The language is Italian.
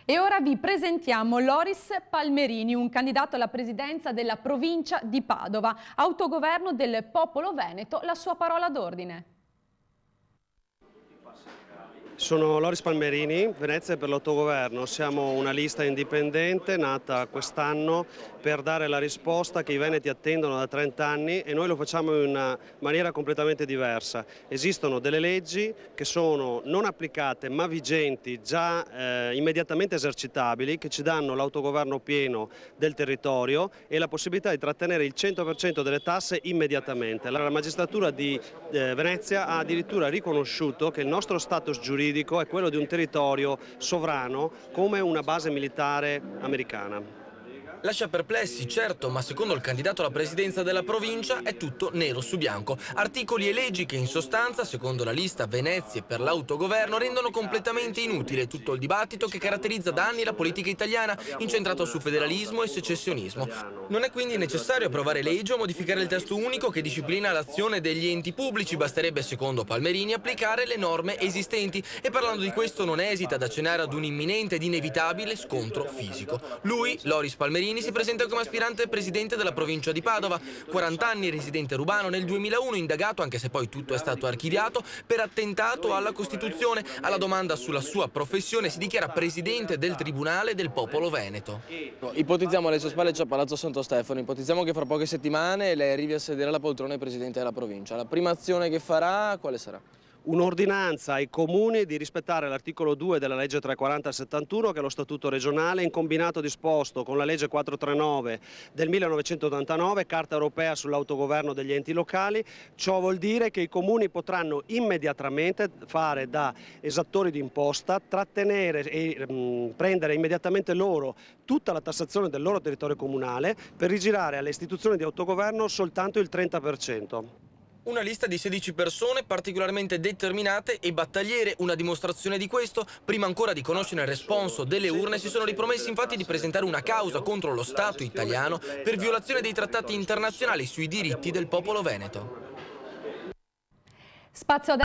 E ora vi presentiamo Loris Palmerini, un candidato alla presidenza della provincia di Padova. Autogoverno del popolo veneto, la sua parola d'ordine. Sono Loris Palmerini, Venezia per l'autogoverno. Siamo una lista indipendente nata quest'anno per dare la risposta che i veneti attendono da 30 anni e noi lo facciamo in una maniera completamente diversa. Esistono delle leggi che sono non applicate ma vigenti, già immediatamente esercitabili, che ci danno l'autogoverno pieno del territorio e la possibilità di trattenere il 100% delle tasse immediatamente. La magistratura di Venezia ha addirittura riconosciuto che il nostro status giuridico è quello di un territorio sovrano come una base militare americana. Lascia perplessi, certo, ma secondo il candidato alla presidenza della provincia è tutto nero su bianco. Articoli e leggi che in sostanza, secondo la lista Venezia per l'autogoverno, rendono completamente inutile tutto il dibattito che caratterizza da anni la politica italiana, incentrato su federalismo e secessionismo. Non è quindi necessario approvare leggi o modificare il testo unico che disciplina l'azione degli enti pubblici, basterebbe, secondo Palmerini, applicare le norme esistenti. E parlando di questo non esita ad accennare ad un imminente ed inevitabile scontro fisico. Lui, Loris Palmerini, si presenta come aspirante presidente della provincia di Padova, 40 anni, residente rubano, nel 2001 indagato, anche se poi tutto è stato archiviato, per attentato alla Costituzione. Alla domanda sulla sua professione si dichiara presidente del Tribunale del Popolo Veneto. Ipotizziamo, alle sue spalle c'è Palazzo Santo Stefano, ipotizziamo che fra poche settimane lei arrivi a sedere alla poltrona di presidente della provincia. La prima azione che farà quale sarà? Un'ordinanza ai comuni di rispettare l'articolo 2 della legge 340/71, che è lo statuto regionale, in combinato disposto con la legge 439 del 1989, Carta europea sull'autogoverno degli enti locali. Ciò vuol dire che i comuni potranno immediatamente fare da esattori di imposta, trattenere e prendere immediatamente loro tutta la tassazione del loro territorio comunale per rigirare alle istituzioni di autogoverno soltanto il 30%. Una lista di 16 persone particolarmente determinate e battagliere, una dimostrazione di questo. Prima ancora di conoscere il responso delle urne si sono ripromessi infatti di presentare una causa contro lo Stato italiano per violazione dei trattati internazionali sui diritti del popolo veneto. Spazio adesso